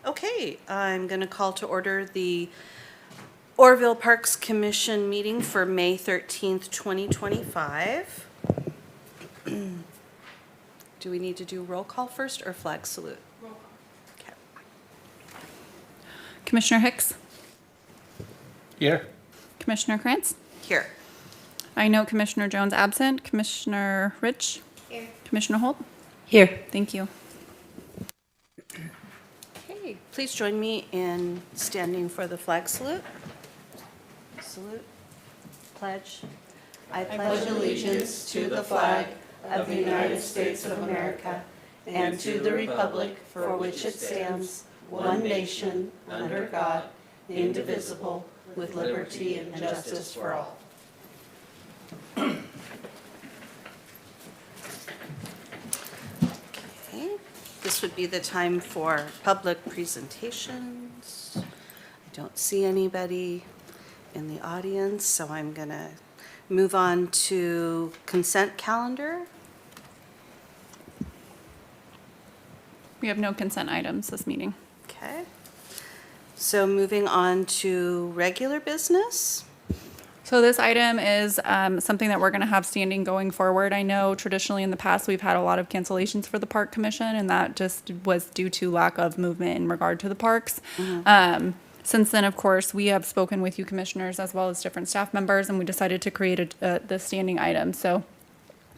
Okay, I'm going to call to order the Orville Parks Commission meeting for May 13th, 2025. Do we need to do roll call first or flag salute? Roll call. Okay. Commissioner Hicks, Here. Commissioner Krantz. Here. I note Commissioner Jones absent. Commissioner Rich. Here. Commissioner Holt. Here. Thank you. Okay, please join me in standing for the flag salute. Salute. Pledge. I pledge allegiance to the flag of the United States of America and to the republic for which it stands, one nation, under God, indivisible, with liberty and justice for all. Okay, this would be the time for public presentations. I don't see anybody in the audience, so I'm going to move on to consent calendar. We have no consent items this meeting. Okay. So moving on to regular business. So this item is something that we're going to have standing going forward. I know traditionally in the past, we've had a lot of cancellations for the Park Commission, and that just was due to lack of movement in regard to the parks. Since then, of course, we have spoken with you commissioners as well as different staff members, and we decided to create the standing item. So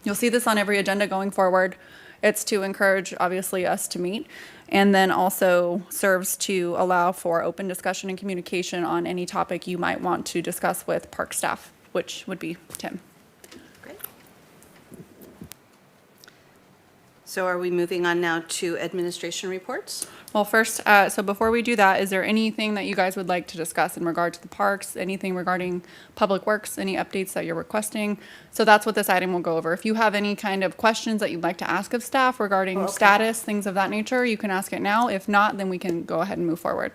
you'll see this on every agenda going forward. It's to encourage, obviously, us to meet, and then also serves to allow for open discussion and communication on any topic you might want to discuss with park staff, which would be Tim. Great. So are we moving on now to administration reports? Well, first, so before we do that, is there anything that you guys would like to discuss in regard to the parks? Anything regarding Public Works? Any updates that you're requesting? So that's what this item will go over. If you have any kind of questions that you'd like to ask of staff regarding status, things of that nature, you can ask it now. If not, then we can go ahead and move forward.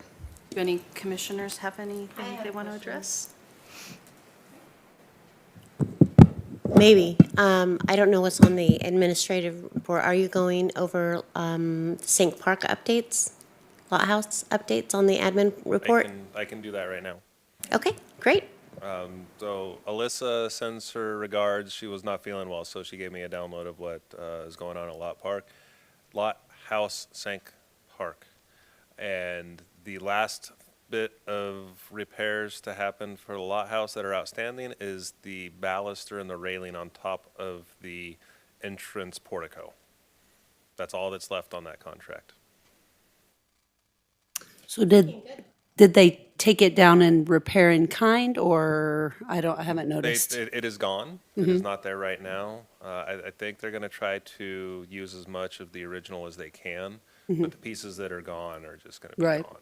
Do any commissioners have anything they want to address? Maybe. I don't know what's on the administrative report. Are you going over Sink Park updates? Lot House updates on the admin report? I can do that right now. Okay, great. So Alyssa sends her regards. She was not feeling well, so she gave me a download of what is going on at Lot House Sink Park. And the last bit of repairs to happen for the Lot House that are outstanding is the baluster and the railing on top of the entrance portico. That's all that's left on that contract. So did they take it down and repair in kind, or I haven't noticed? It is gone. It is not there right now. I think they're going to try to use as much of the original as they can, but the pieces that are gone are just going to be Right. gone.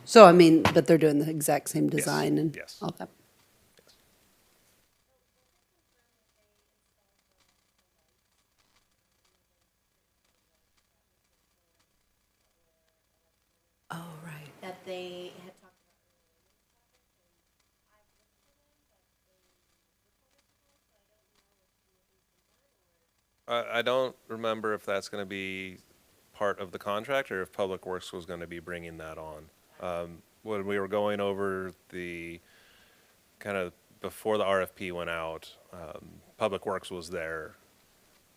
So, I mean, but they're doing the exact same design and yes. all that. Oh, right. That they had talked I don't remember if that's going to be part of the contract or if Public Works was going to be bringing that on. When we were going over the kind of before the RFP went out, Public Works was there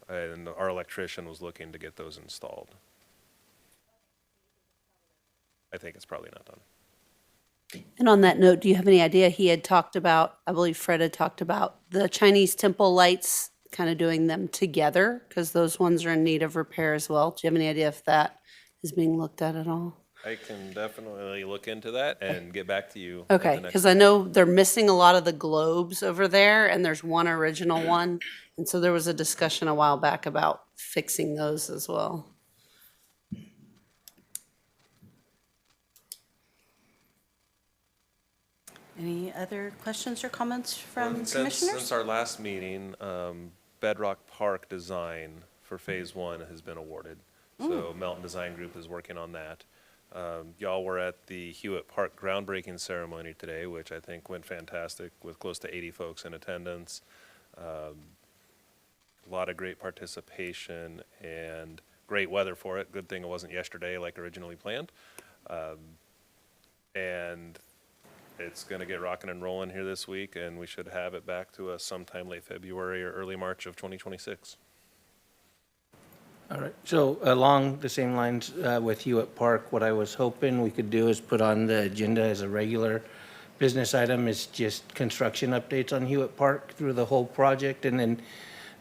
and our electrician was looking to get those installed. I think it's probably not done. And on that note, do you have any idea, he had talked about, I believe Fred had talked about the Chinese temple lights, kind of doing them together, because those ones are in need of repair as well. Do you have any idea if that is being looked at all? I can definitely look into that and get back to you. at Okay, the next- because I know they're missing a lot of the globes over there, and there's one original one. And so there was a discussion a while back about fixing those as well. Any other questions or comments from Since commissioners? our last meeting, Bedrock Park design for Phase 1 has been awarded. So Melton Design Group is working on that. Y'all were at the Hewitt Park groundbreaking ceremony today, which I think went fantastic with close to 80 folks in attendance. A lot of great participation and great weather for it. Good thing it wasn't yesterday like originally planned. And it's going to get rocking and rolling here this week, and we should have it back to us sometime late February or early March of 2026. All right, so along the same lines with Hewitt Park, what I was hoping we could do is put on the agenda as a regular business item is just construction updates on Hewitt Park through the whole project, and then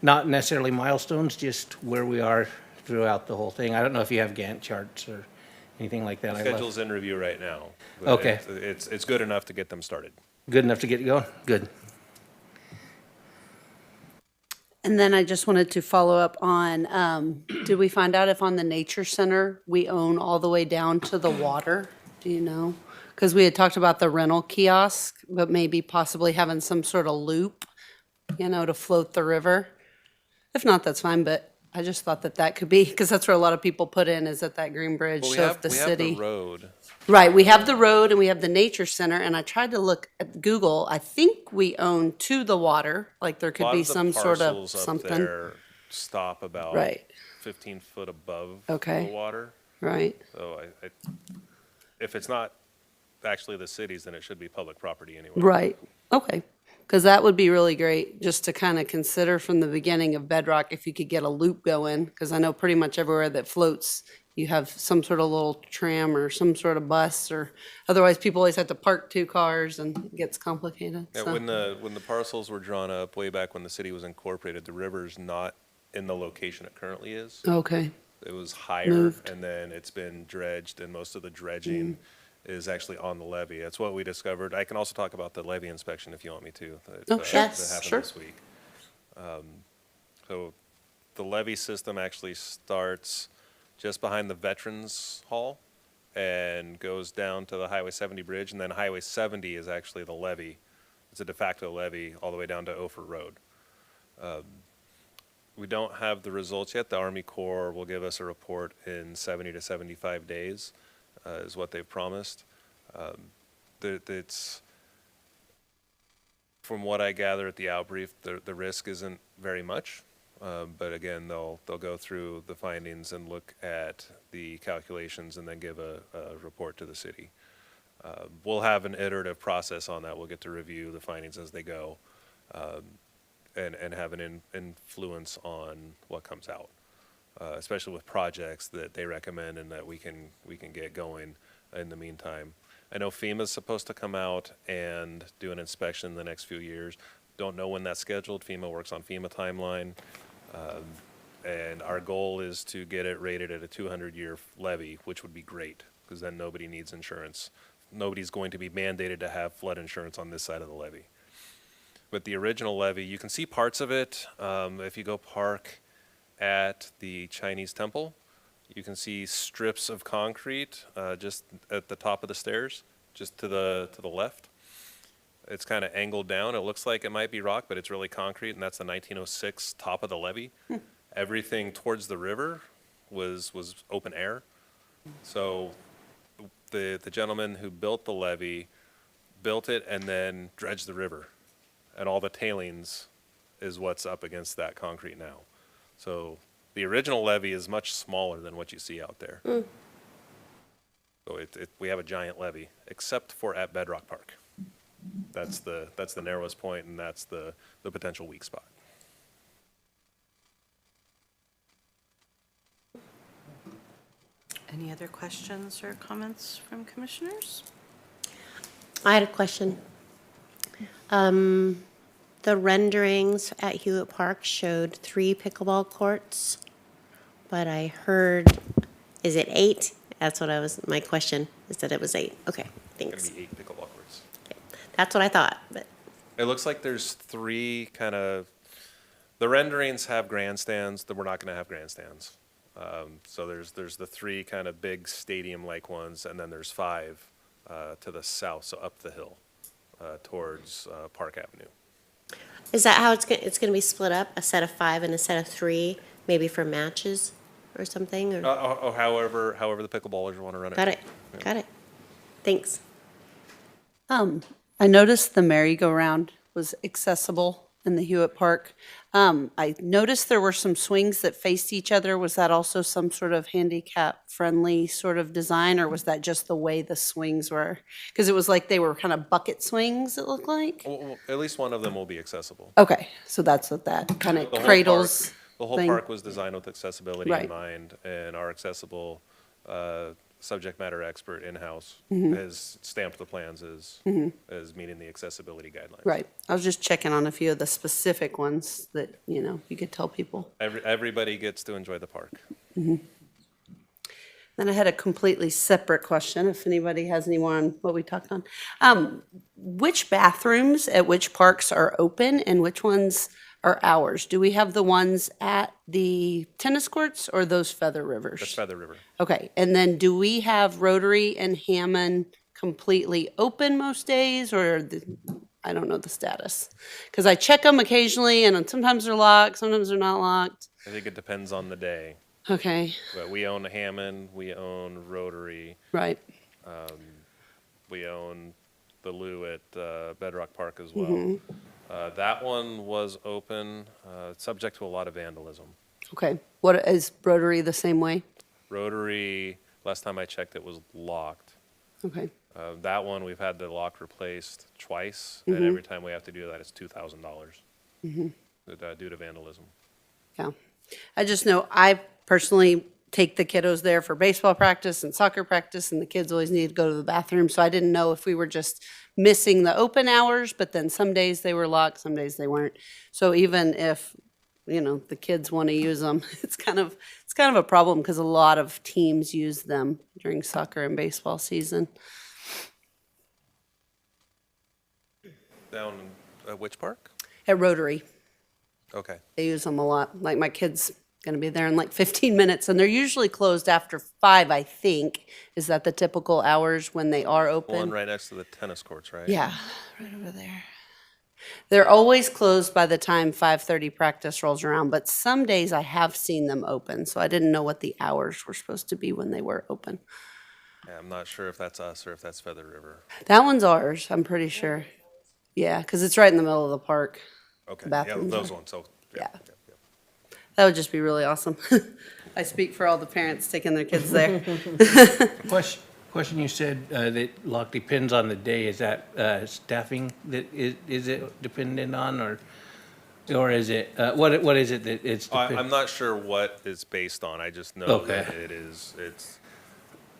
not necessarily milestones, just where we are throughout the whole thing. I don't know if you have Gantt charts or anything like that. I left- Schedule's in review right now. but Okay. It's good enough to get them started. Good enough to get going? Good. And then I just wanted to follow up on, did we find out if on the Nature Center, we own all the way down to the water? Do you know? Because we had talked about the rental kiosk, but maybe possibly having some sort of loop, to float the river. If not, that's fine, but I just thought that that could be, because that's where a lot of people put in, is at that Green Bridge. Well, So if the city. road. Right, we have the road and we have the nature center, and I tried to look at Google. I think we own to the water, like there A could lot be of the some sort of parcels up something. there stop about Right. 15 foot above Okay. the water. Right, So if it's not actually the city's, then it should be public property anyway. right, okay. Because that would be really great, just to kind of consider from the beginning of Bedrock, if you could get a loop going, because I know pretty much everywhere that floats, you have some sort of little tram or some sort of bus, or otherwise people always have to park two cars and it gets complicated, Yeah, so. when the parcels were drawn up way back when the city was incorporated, the river's not in the location it currently is. Okay, It was higher, Moved. and then it's been dredged, and most of the dredging is actually on the levee. That's what we discovered. I can also talk about the levee inspection if you want me to. Oh, sure. That Yes, happened sure. this week. So the levee system actually starts just behind the Veterans Hall and goes down to the Highway 70 bridge, and then Highway 70 is actually the levee. It's a de facto levee all the way down to Ophir Road. We don't have the results yet. The Army Corps will give us a report in 70 to 75 days, is what they've promised. It's, from what I gather at the outbrief, the risk isn't very much. But again, they'll go through the findings and look at the calculations and then give a report to the city. We'll have an iterative process on that. We'll get to review the findings as they go, and have an influence on what comes out, especially with projects that they recommend and that we can get going in the meantime. I know FEMA's supposed to come out and do an inspection in the next few years. Don't know when that's scheduled. FEMA works on FEMA timeline. And our goal is to get it rated at a 200-year levee, which would be great, because then nobody needs insurance. Nobody's going to be mandated to have flood insurance on this side of the levee. But the original levee, you can see parts of it. If you go park at the Chinese temple, you can see strips of concrete just at the top of the stairs, just to the left. It's kind of angled down. It looks like it might be rock, but it's really concrete, and that's the 1906 top of the levee. Everything towards the river was open air. So the gentleman who built the levee built it and then dredged the river. And all the tailings is what's up against that concrete now. So the original levee is much smaller than what you see out there. So we have a giant levee, except for at Bedrock Park. That's the narrowest point, and that's the potential weak spot. Any other questions or comments from commissioners? I had a question. The renderings at Hewitt Park showed 3 pickleball courts, but I heard, is it 8? That's what my question is that it was 8. Okay, Going thanks. to be 8 pickleball courts. That's what I thought, but, It looks like there's 3 kind of, the renderings have grandstands, that we're not going to have grandstands. So there's the 3 kind of big stadium-like ones, and then there's 5 to the south, so up the hill towards Park Avenue. is that how it's gonna be split up? A set of 5 and a set of 3, maybe for matches or something? Or However the pickleballers want to run it. Got it. Thanks. I noticed the merry-go-round was accessible in the Hewitt Park. I noticed there were some swings that faced each other. Was that also some sort of handicap-friendly sort of design, or was that just the way the swings were? Because it was like they were kind of bucket swings, it looked like. Well, at least one of them will be accessible. Okay, so that's what that kind of The whole cradles park- The whole thing. park was designed with accessibility in Right. mind, and our accessible subject matter expert in-house Mm-hmm. has stamped the plans as meeting the accessibility guidelines. Right. I was just checking on a few of the specific ones that, you could tell people. Everybody gets to enjoy the park. Then I had a completely separate question, if anybody has any more on what we talked on. Which bathrooms at which parks are open and which ones are ours? Do we have the ones at the tennis courts or those Feather Rivers? That's Feather River. Okay, and then do we have Rotary and Hammond completely open most days, or I don't know the status? Because I check them occasionally, and sometimes they're locked, sometimes they're not locked. I think it depends on the day. Okay, But we own Hammond, we own Rotary, right, we own the Lou at Bedrock Park as well. That one was open, subject to a lot of vandalism. okay. What, is Rotary the same way? Rotary, last time I checked, it was locked. Okay, That one, we've had the lock replaced twice, and every time we have to do that, it's $2,000 due to vandalism. yeah. I just know I personally take the kiddos there for baseball practice and soccer practice, and the kids always need to go to the bathroom, so I didn't know if we were just missing the open hours, but then some days they were locked, some days they weren't. So even if, the kids want to use them, it's kind of a problem because a lot of teams use them during soccer and baseball season. Down at which park? At Rotary, Okay. they use them a lot. Like my kid's going to be there in like 15 minutes, and they're usually closed after 5, I think. Is that the typical hours when they are The open? one right next to the tennis courts, right? Yeah, right over there. They're always closed by the time 5:30 practice rolls around, but some days I have seen them open, so I didn't know what the hours were supposed to be when they were open. Yeah, I'm not sure if that's us or if that's Feather River. That one's ours, I'm pretty sure. Yeah, because it's right in the middle of the park. Okay, yeah, Bathrooms those are- ones, so. Yeah. That would just be really awesome. I speak for all the parents taking their kids there. Question, you said that lock depends on the day. Is that staffing that is it dependent on, or is it, what is it that it's? I'm not sure what it's based on, I just know Okay. that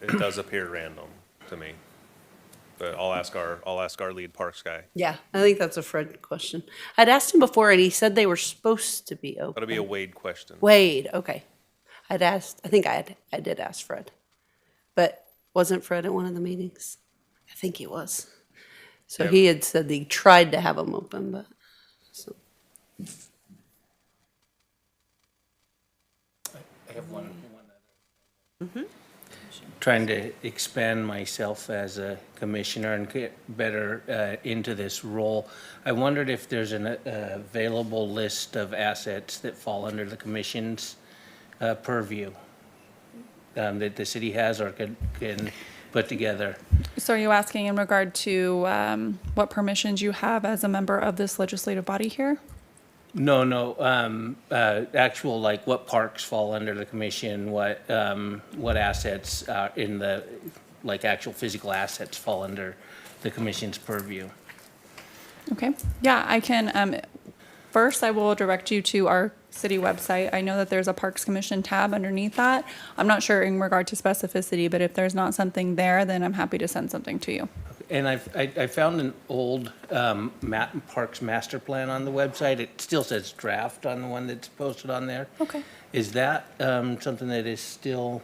it does appear random to me. But I'll ask our lead parks guy. Yeah, I think that's a Fred question. I'd asked him before, and he said they were supposed to be open. That'll be a Wade question. Wade, okay. I think I did ask Fred. But wasn't Fred at one of the meetings? I think he was. So he had said he tried to have them open, but, so. I have one trying to expand myself as a commissioner and get better into this role. I wondered if there's an available list of assets that fall under the commission's purview that the city has or can put together. So are you asking in regard to what permissions you have as a member of this legislative body here? No, actual, like, what parks fall under the commission, what assets in the, like, actual physical assets fall under the commission's purview. Okay, yeah, I can, first I will direct you to our city website. I know that there's a Parks Commission tab underneath that. I'm not sure in regard to specificity, but if there's not something there, then I'm happy to send something to you. And I found an old Parks Master Plan on the website. It still says draft on the one that's posted on there. Okay. Is that something that is still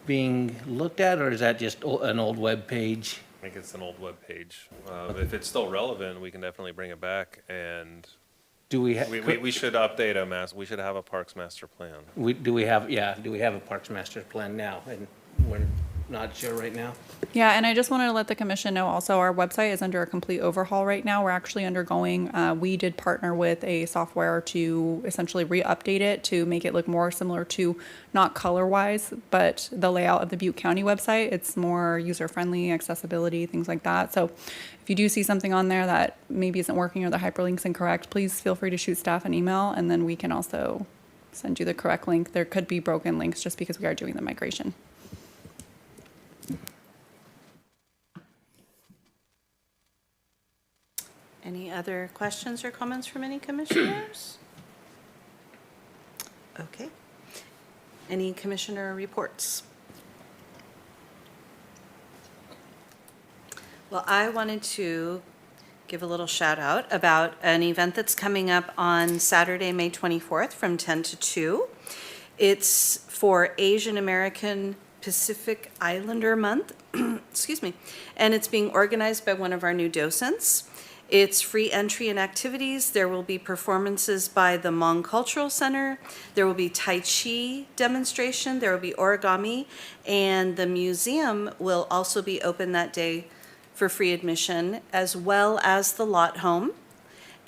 being looked at, or is that just an old web page? I think it's an old webpage. If it's still relevant, we can definitely bring it back, and Do we, we should update we should have a Parks Master Plan. do we have a Parks Master Plan now? And not sure right now. Yeah, and I just wanted to let the commission know also, our website is under a complete overhaul right now. We're actually undergoing, we did partner with a software to essentially re-update it to make it look more similar to, not color-wise, but the layout of the Butte County website. It's more user-friendly, accessibility, things like that. So if you do see something on there that maybe isn't working or the hyperlink's incorrect, please feel free to shoot staff an email, and then we can also send you the correct link. There could be broken links just because we are doing the migration. Any other questions or comments from any commissioners? Okay. Any commissioner reports? Well, I wanted to give a little shout out about an event that's coming up on Saturday, May 24th from 10 to 2. It's for Asian American Pacific Islander Month, excuse me, and it's being organized by one of our new docents. It's free entry and activities. There will be performances by the Hmong Cultural Center. There will be Tai Chi demonstration. There will be origami. And the museum will also be open that day for free admission, as well as the lot home.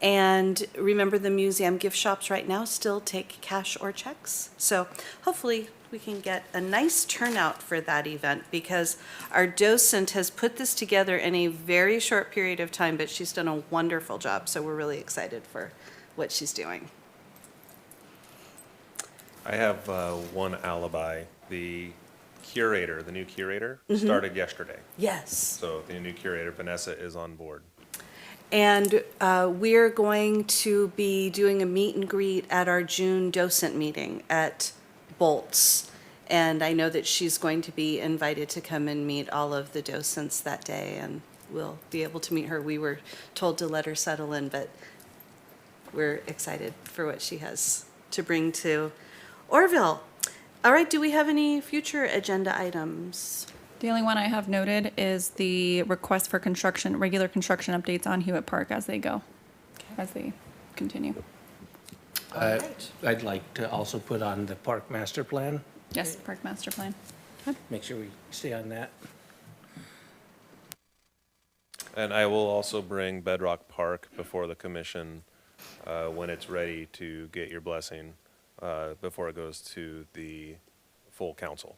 And remember, the museum gift shops right now still take cash or checks. So hopefully we can get a nice turnout for that event, because our docent has put this together in a very short period of time, but she's done a wonderful job. So we're really excited for what she's doing. I have one alibi. The curator, the new curator, started yesterday. Yes. So the new curator, Vanessa, is on board. And we're going to be doing a meet and greet at our June docent meeting at Bolts. And I know that she's going to be invited to come and meet all of the docents that day, and we'll be able to meet her. We were told to let her settle in, but we're excited for what she has to bring to Orville. All right, do we have any future agenda items? The only one I have noted is the request for construction, regular construction updates on Hewitt Park as they go, as they continue. I'd like to also put on the park master plan, Yes, Park Master Plan. make sure we stay on that. And I will also bring Bedrock Park before the commission when it's ready to get your blessing before it goes to the full council.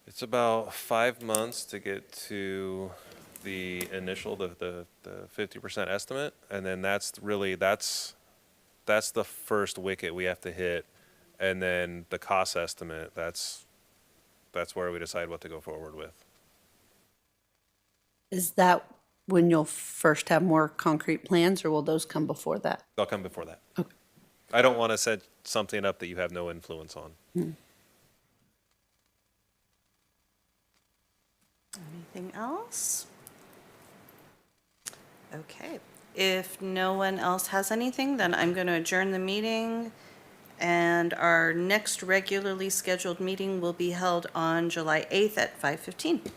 It's about 5 months to get to the initial, the 50% estimate, and then that's the first wicket we have to hit, and then the cost estimate, that's where we decide what to go forward with. Is that when you'll first have more concrete plans, or will those come before that? They'll come before that. Okay. I don't want to set something up that you have no influence on. Anything else? Okay. If no one else has anything, then I'm going to adjourn the meeting. And our next regularly scheduled meeting will be held on July 8th at 5:15.